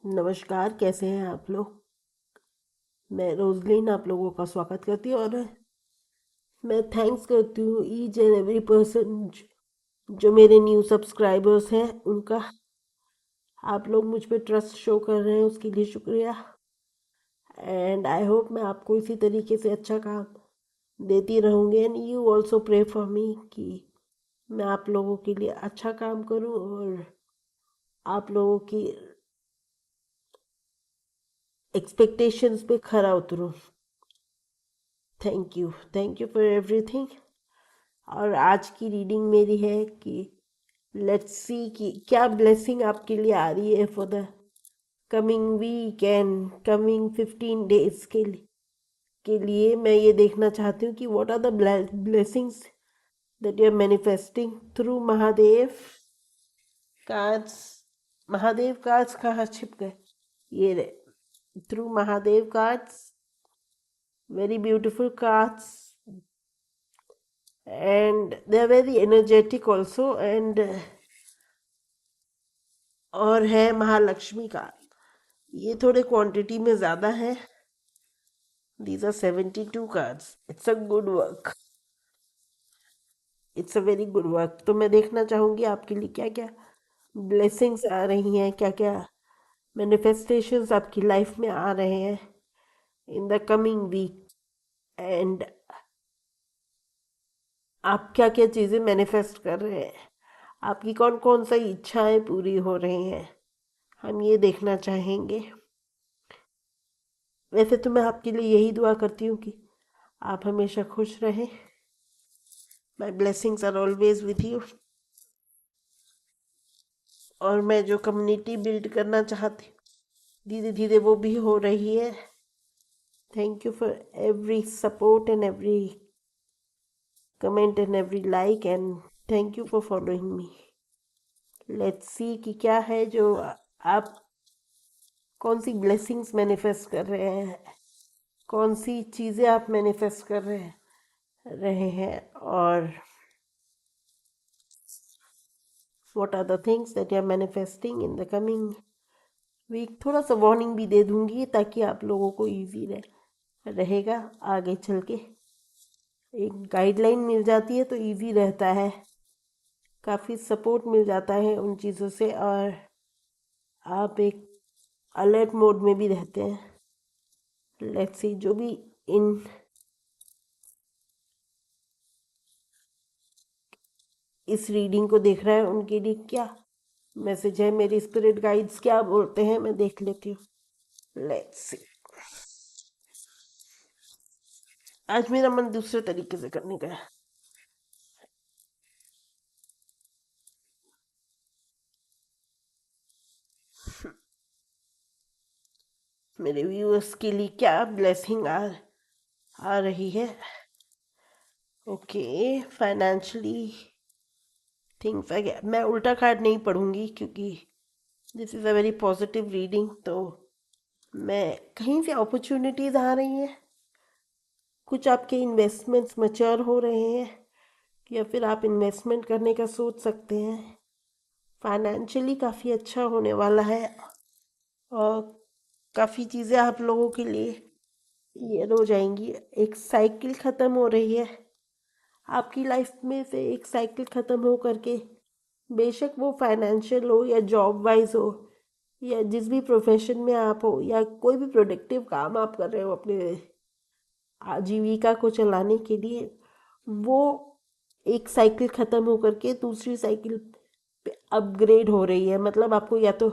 नमस्कार, कैसे हैं आप लोग। मैं रोजलिन आप लोगों का स्वागत करती हूँ और मैं थैंक्स करती हूँ ईच एंड एवरी पर्सन जो मेरे न्यू सब्सक्राइबर्स हैं उनका। आप लोग मुझ पे ट्रस्ट शो कर रहे हैं, उसके लिए शुक्रिया। एंड आई होप मैं आपको इसी तरीके से अच्छा काम देती रहूँगी and you also pray for me कि मैं आप लोगों के लिए अच्छा काम करूँ और आप लोगों की एक्सपेक्टेशंस पे खरा उतरूँ। Thank you for everything. और आज की रीडिंग मेरी है कि लेट्स सी कि क्या ब्लेसिंग आपके लिए आ रही है for the coming week and coming 15 days के लिए मैं ये देखना चाहती हूँ कि what are the blessings that you are manifesting through Mahadev cards. Mahadev cards कहाँ छिप गए, ये रहे, through Mahadev cards, very beautiful cards and they are very energetic also and और है महालक्ष्मी का, ये थोड़े क्वांटिटी में ज़्यादा है। These are 72 cards. It's a good work, it's a very good work. तो मैं देखना चाहूँगी आपके लिए क्या क्या ब्लेसिंग्स आ रही हैं, क्या क्या मैनिफेस्टेशंस आपकी लाइफ में आ रहे हैं in the coming week and आप क्या क्या चीज़ें मैनिफेस्ट कर रहे हैं, आपकी कौन कौन सी इच्छाएं पूरी हो रही हैं, हम ये देखना चाहेंगे। वैसे तो मैं आपके लिए यही दुआ करती हूँ कि आप हमेशा खुश रहें। My blessings are always with you. और मैं जो कम्युनिटी बिल्ड करना चाहती हूँ धीरे धीरे वो भी हो रही है। Thank you for every support and every comment and every like and thank you for following me. Let's see कि क्या है जो आप कौन सी ब्लेसिंग्स मैनिफेस्ट कर रहे हैं, कौन सी चीज़ें आप मैनिफेस्ट कर रहे हैं और what are the things that you are manifesting in the coming week। थोड़ा सा वार्निंग भी दे दूंगी ताकि आप लोगों को इजी रहेगा आगे चल के। एक गाइडलाइन मिल जाती है तो इजी रहता है, काफ़ी सपोर्ट मिल जाता है उन चीज़ों से और आप एक अलर्ट मोड में भी रहते हैं। लेट्स सी जो भी इन इस रीडिंग को देख रहा है उनके लिए क्या मैसेज है, मेरी स्पिरिट गाइड्स क्या बोलते हैं, मैं देख लेती हूँ। Let's see. आज मेरा मन दूसरे तरीके से करने का है। मेरे व्यूअर्स के लिए क्या ब्लेसिंग आ रही है। ओके, फाइनेंशियली थिंग्स आ गया। मैं उल्टा कार्ड नहीं पढ़ूंगी क्योंकि this is a very positive reading. तो मैं कहीं से अपॉर्चुनिटीज़ आ रही हैं, कुछ आपके इन्वेस्टमेंट्स मैच्योर हो रहे हैं या फिर आप इन्वेस्टमेंट करने का सोच सकते हैं। फाइनेंशियली काफ़ी अच्छा होने वाला है और काफ़ी चीज़ें आप लोगों के लिए ये हो जाएंगी। एक साइकिल ख़त्म हो रही है आपकी लाइफ में से, एक साइकिल ख़त्म हो करके, बेशक वो फाइनेंशियल हो या जॉब वाइज हो या जिस भी प्रोफेशन में आप हो या कोई भी प्रोडक्टिव काम आप कर रहे हो अपने आजीविका को चलाने के लिए, वो एक साइकिल ख़त्म हो करके दूसरी साइकिल पे अपग्रेड हो रही है। मतलब आपको या तो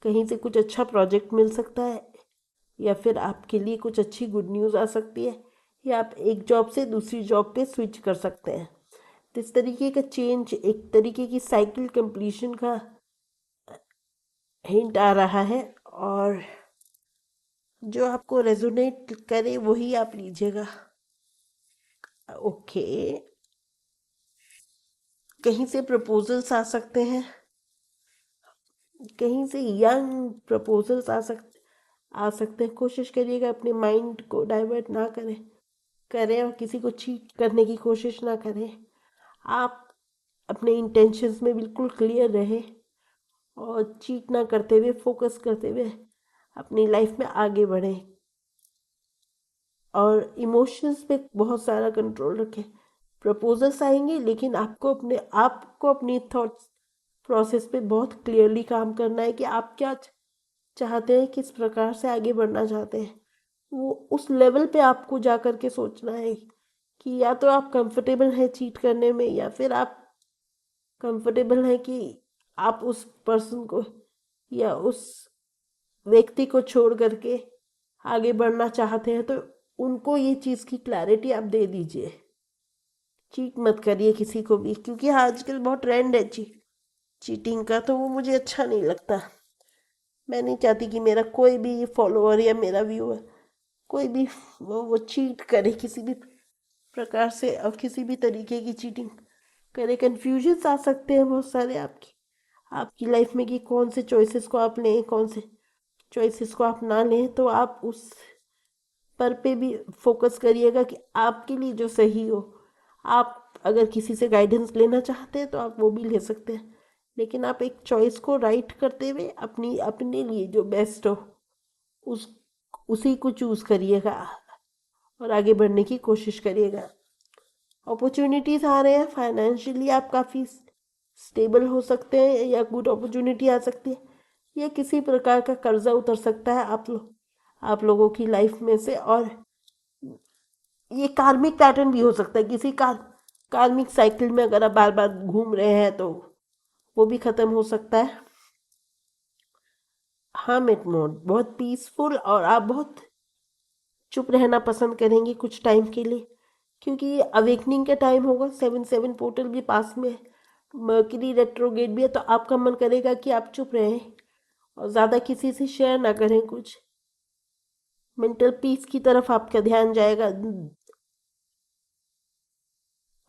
कहीं से कुछ अच्छा प्रोजेक्ट मिल सकता है या फिर आपके लिए कुछ अच्छी गुड न्यूज़ आ सकती है या आप एक जॉब से दूसरी जॉब पे स्विच कर सकते हैं। तो इस तरीके का चेंज, एक तरीके की साइकिल कंप्लीशन का हिंट आ रहा है और जो आपको रेजोनेट करे वही आप लीजिएगा। ओके, कहीं से प्रपोजल्स आ सकते हैं, कहीं से यंग प्रपोजल्स आ सकते हैं। कोशिश करिएगा अपने माइंड को डाइवर्ट ना करें और किसी को चीट करने की कोशिश ना करें। आप अपने इंटेंशंस में बिल्कुल क्लियर रहें और चीट ना करते हुए, फोकस करते हुए अपनी लाइफ में आगे बढ़ें। और इमोशंस पे बहुत सारा कंट्रोल रखें। प्रपोजल्स आएंगे, लेकिन आपको अपनी थॉट्स प्रोसेस पे बहुत क्लियरली काम करना है कि आप क्या चाहते हैं, किस प्रकार से आगे बढ़ना चाहते हैं। वो उस लेवल पे आपको जा कर के सोचना है कि या तो आप कंफर्टेबल हैं चीट करने में, या फिर आप कंफर्टेबल हैं कि आप उस पर्सन को या उस व्यक्ति को छोड़ करके आगे बढ़ना चाहते हैं। तो उनको ये चीज़ की क्लैरिटी आप दे दीजिए। चीट मत करिए किसी को भी, क्योंकि आजकल बहुत ट्रेंड है चीटिंग का, तो वो मुझे अच्छा नहीं लगता। मैं नहीं चाहती कि मेरा कोई भी फॉलोअर या मेरा व्यूअर कोई भी वो चीट करे किसी भी प्रकार से, और किसी भी तरीके की चीटिंग करे। कन्फ्यूजन्स आ सकते हैं बहुत सारे आपकी लाइफ में कि कौन से चॉइसेस को आप लें, कौन से चॉइसेस को आप ना लें। तो आप उस पर पे भी फोकस करिएगा कि आपके लिए जो सही हो। आप अगर किसी से गाइडेंस लेना चाहते हैं तो आप वो भी ले सकते हैं, लेकिन आप एक चॉइस को राइट करते हुए अपने लिए जो बेस्ट हो उस उसी को चूज़ करिएगा और आगे बढ़ने की कोशिश करिएगा। अपॉर्चुनिटीज़ आ रहे हैं, फाइनेंशियली आप काफ़ी स्टेबल हो सकते हैं, या गुड अपॉर्चुनिटी आ सकती है, या किसी प्रकार का कर्जा उतर सकता है आप लोगों की लाइफ में से। और ये कार्मिक पैटर्न भी हो सकता है, किसी कार्मिक साइकिल में अगर आप बार बार घूम रहे हैं तो वो भी ख़त्म हो सकता है। हर्मिट मोड बहुत पीसफुल, और आप बहुत चुप रहना पसंद करेंगे कुछ टाइम के लिए, क्योंकि ये अवेकनिंग का टाइम होगा। 7/7 पोर्टल भी पास में है, मर्करी रेट्रोगेट भी है, तो आपका मन करेगा कि आप चुप रहें और ज़्यादा किसी से शेयर ना करें कुछ। मेंटल पीस की तरफ आपका ध्यान जाएगा,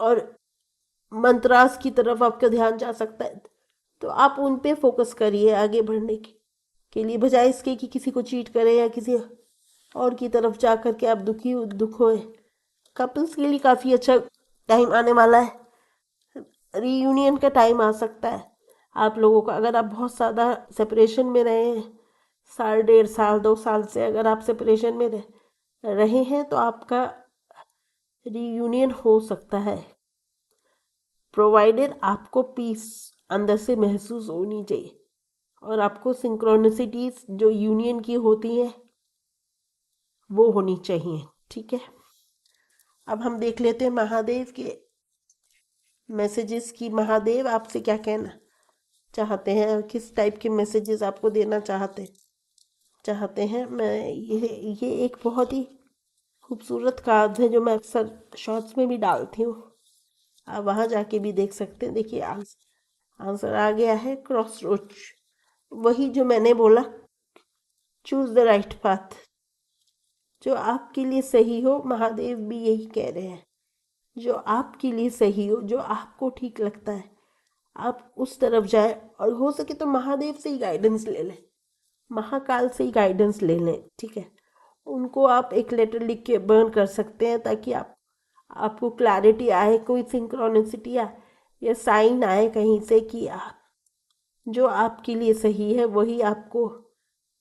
और मंत्रास की तरफ आपका ध्यान जा सकता है। तो आप उन पे फोकस करिए आगे बढ़ने के लिए, बजाय इसके कि किसी को चीट करें या किसी और की तरफ जा कर के आप दुख होए। कपल्स के लिए काफ़ी अच्छा टाइम आने वाला है। रीयूनियन का टाइम आ सकता है आप लोगों का। अगर आप बहुत ज़्यादा सेपरेशन में रहे हैं, साल, 1.5 साल, 2 साल से अगर आप सेपरेशन में रहे हैं, तो आपका रीयूनियन हो सकता है, प्रोवाइडेड आपको पीस अंदर से महसूस होनी चाहिए, और आपको सिंक्रोनिसिटीज जो यूनियन की होती हैं वो होनी चाहिए। ठीक है, अब हम देख लेते हैं महादेव के मैसेजेस की। महादेव आपसे क्या कहना चाहते हैं, और किस टाइप के मैसेजेस आपको देना चाहते हैं। ये एक बहुत ही खूबसूरत कार्ड है जो मैं अक्सर शॉर्ट्स में भी डालती हूँ, आप वहाँ जाके भी देख सकते हैं। देखिए आंसर आ गया है, क्रॉस रोड। वही जो मैंने बोला, चूज द राइट पाथ, जो आपके लिए सही हो। महादेव भी यही कह रहे हैं, जो आपके लिए सही हो, जो आपको ठीक लगता है, आप उस तरफ जाए। और हो सके तो महादेव से ही गाइडेंस ले लें, महाकाल से ही गाइडेंस ले लें। ठीक है, उनको आप एक लेटर लिख के बर्न कर सकते हैं, ताकि आपको क्लैरिटी आए, कोई सिंक्रोनिसिटी आए या साइन आए कहीं से कि आप जो आपके लिए सही है वही आपको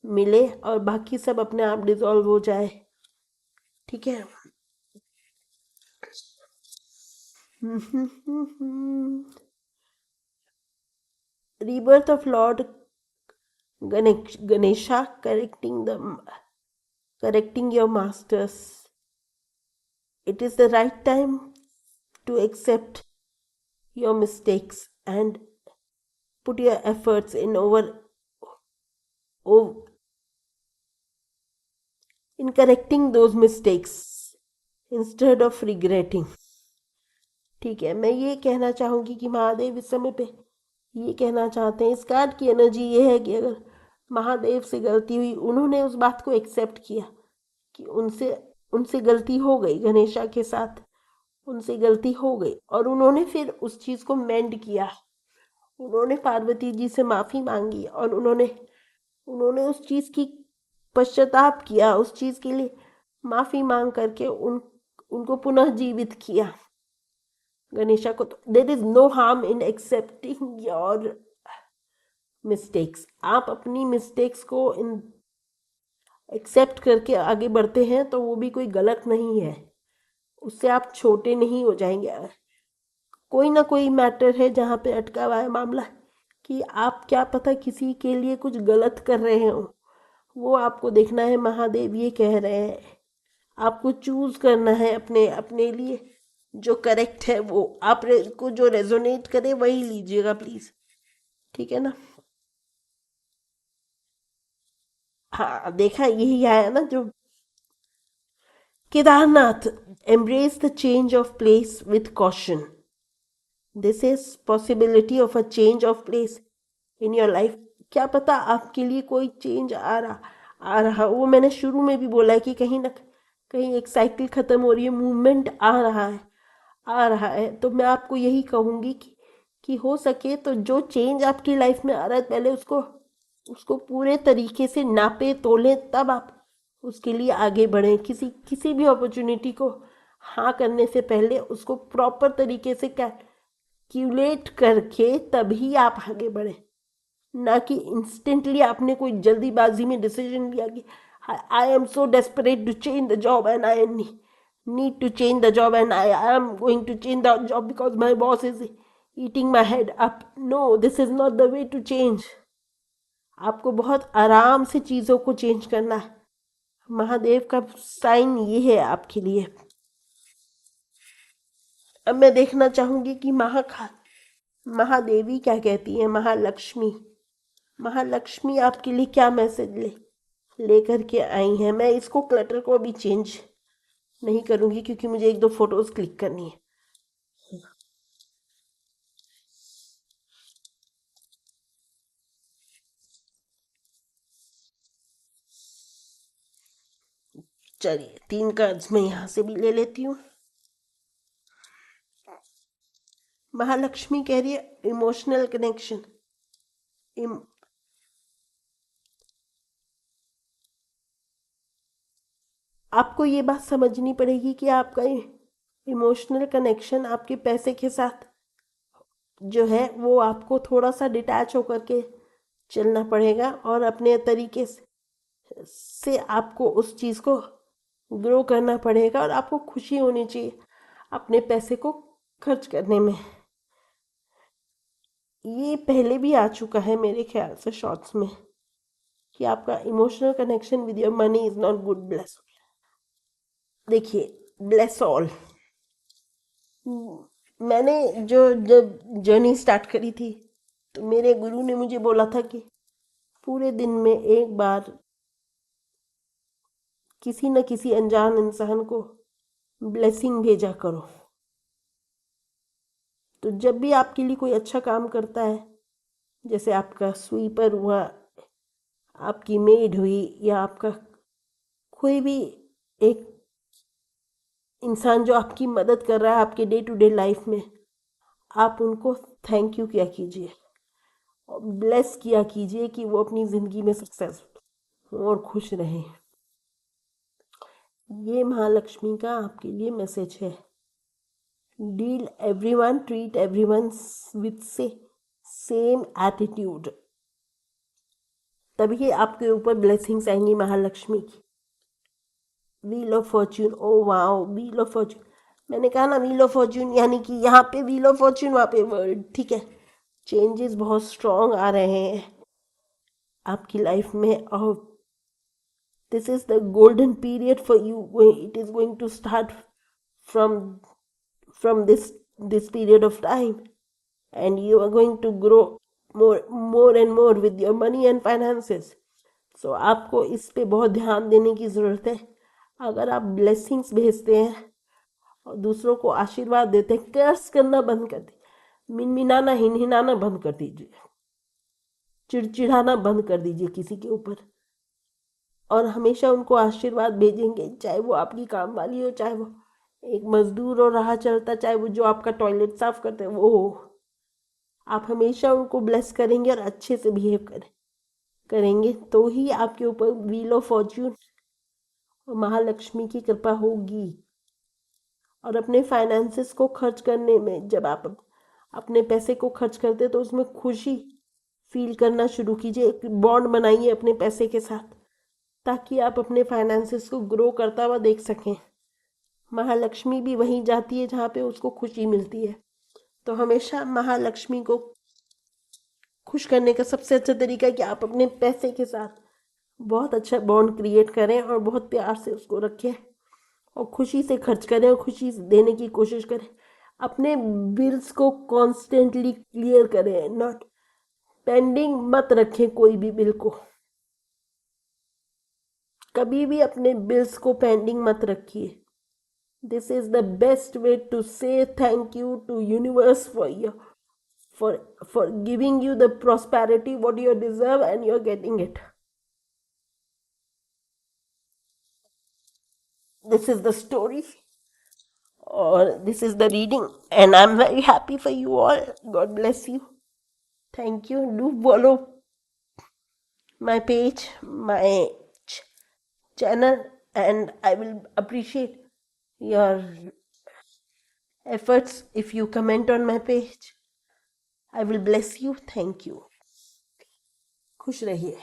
मिले, और बाकी सब अपने आप डिजॉल्व हो जाए। ठीक है। rebirth of Lord Ganesha, correcting your masters. It is the right time to accept your mistakes and put your efforts in correcting those mistakes instead of regretting. ठीक है, मैं ये कहना चाहूँगी कि महादेव इस समय पे ये कहना चाहते हैं, इस कार्ड की एनर्जी ये है कि अगर महादेव से गलती हुई, उन्होंने उस बात को एक्सेप्ट किया कि उनसे उनसे गलती हो गई, गणेशा के साथ उनसे गलती हो गई, और उन्होंने फिर उस चीज़ को मेंड किया। उन्होंने पार्वती जी से माफ़ी मांगी, और उन्होंने उस चीज़ की पश्चाताप किया, उस चीज़ के लिए माफ़ी मांग करके उनको पुनः जीवित किया, गणेशा को। तो there is no harm in accepting your mistakes, आप अपनी मिस्टेक्स को एक्सेप्ट करके आगे बढ़ते हैं तो वो भी कोई गलत नहीं है, उससे आप छोटे नहीं हो जाएंगे। कोई ना कोई मैटर है जहाँ पे अटका हुआ है मामला, कि आप क्या पता किसी के लिए कुछ गलत कर रहे हो, वो आपको देखना है। महादेव ये कह रहे हैं आपको चूज करना है अपने अपने लिए जो करेक्ट है, वो आप को जो रेजोनेट करे वही लीजिएगा प्लीज, ठीक है ना। हाँ देखा, यही आया ना जो Kedarnath, embrace the change of place with caution. This is possibility of a change of place in your life. क्या पता आपके लिए कोई चेंज आ रहा, वो मैंने शुरू में भी बोला है कि कहीं ना कहीं एक साइकिल खत्म हो रही है, मूवमेंट आ रहा है। तो मैं आपको यही कहूँगी कि हो सके तो जो चेंज आपकी लाइफ में आ रहा है पहले उसको उसको पूरे तरीके से नापे तोले, तब आप उसके लिए आगे बढ़ें। किसी किसी भी अपॉर्चुनिटी को हाँ करने से पहले उसको प्रॉपर तरीके से कैलकुलेट करके तभी आप आगे बढ़ें, ना कि इंस्टेंटली आपने कोई जल्दीबाजी में डिसीजन लिया कि I am so desperate to change the job and I need to change the job and I am going to change the job because my boss is eating my head up. No, this is not the way to change. आपको बहुत आराम से चीज़ों को change करना है। महादेव का sign ये है आपके लिए। अब मैं देखना चाहूंगी कि महादेवी क्या कहती है। महालक्ष्मी आपके लिए क्या मैसेज लेकर के आई हैं। मैं इसको क्लटर को अभी चेंज नहीं करूंगी क्योंकि मुझे एक दो फोटोज क्लिक करनी है। चलिए 3 कार्ड्स मैं यहाँ से भी ले लेती हूँ। महालक्ष्मी कह रही है इमोशनल कनेक्शन। आपको ये बात समझनी पड़ेगी कि आपका इमोशनल कनेक्शन आपके पैसे के साथ जो है वो आपको थोड़ा सा डिटैच होकर के चलना पड़ेगा और अपने तरीके से आपको उस चीज़ को ग्रो करना पड़ेगा और आपको खुशी होनी चाहिए अपने पैसे को खर्च करने में। ये पहले भी आ चुका है मेरे ख्याल से शॉर्ट्स में कि आपका emotional connection with your money is not good. Bless, देखिए, ब्लेस ऑल। मैंने जब जर्नी स्टार्ट करी थी तो मेरे गुरु ने मुझे बोला था कि पूरे दिन में एक बार किसी न किसी अनजान इंसान को ब्लेसिंग भेजा करो। तो जब भी आपके लिए कोई अच्छा काम करता है, जैसे आपका स्वीपर हुआ, आपकी मेड हुई, या आपका कोई भी एक इंसान जो आपकी मदद कर रहा है आपके डे टू डे लाइफ में, आप उनको थैंक यू किया कीजिए और ब्लेस किया कीजिए कि वो अपनी ज़िंदगी में सक्सेसफुल और खुश रहें। ये महालक्ष्मी का आपके लिए मैसेज है। Deal everyone, treat everyone with same attitude, तभी आपके ऊपर ब्लेसिंग्स आएंगी महालक्ष्मी की। Wheel of Fortune, oh wow, wheel of Fortune. मैंने कहा ना व्हील ऑफ फॉर्च्यून, यानी कि यहाँ पे व्हील ऑफ फॉर्च्यून, वहाँ पे वर्ड, ठीक है। चेंजेस बहुत स्ट्रॉन्ग आ रहे हैं आपकी लाइफ में और this is the golden period for you. It is going to start from this period of time, and you are going to grow more and more with your money and finances. So आपको इस पे बहुत ध्यान देने की ज़रूरत है। अगर आप ब्लेसिंग्स भेजते हैं और दूसरों को आशीर्वाद देते हैं, कर्स करना बंद कर दीजिए, मिनमिनाना हिनहिनाना बंद कर दीजिए, चिड़चिड़ाना बंद कर दीजिए किसी के ऊपर, और हमेशा उनको आशीर्वाद भेजेंगे, चाहे वो आपकी काम वाली हो, चाहे वो एक मजदूर हो राह चलता, चाहे वो जो आपका टॉयलेट साफ करते हैं वो हो। आप हमेशा उनको ब्लेस करेंगे और अच्छे से बिहेव करेंगे तो ही आपके ऊपर व्हील ऑफ फॉर्च्यून और महालक्ष्मी की कृपा होगी। और अपने फाइनेंसेस को खर्च करने में, जब आप अपने पैसे को खर्च करते तो उसमें खुशी फील करना शुरू कीजिए, एक बॉन्ड बनाइए अपने पैसे के साथ, ताकि आप अपने फाइनेंसेस को ग्रो करता हुआ देख सकें। महालक्ष्मी भी वहीं जाती है जहाँ पे उसको खुशी मिलती है। तो हमेशा महालक्ष्मी को खुश करने का सबसे अच्छा तरीका है कि आप अपने पैसे के साथ बहुत अच्छा बॉन्ड क्रिएट करें और बहुत प्यार से उसको रखें और खुशी से खर्च करें और खुशी से देने की कोशिश करें। अपने बिल्स को कॉन्स्टेंटली क्लियर करें, नॉट पेंडिंग मत रखें कोई भी बिल को। कभी भी अपने बिल्स को पेंडिंग मत रखिए। This is the best way to say thank you to universe for for giving you the prosperity what you deserve, and you're getting it. This is the story, or this is the reading, and I'm very happy for you all. God bless you. Thank you. Do follow my page, my channel, and I will appreciate your efforts if you comment on my page. I will bless you. Thank you. खुश रहिए.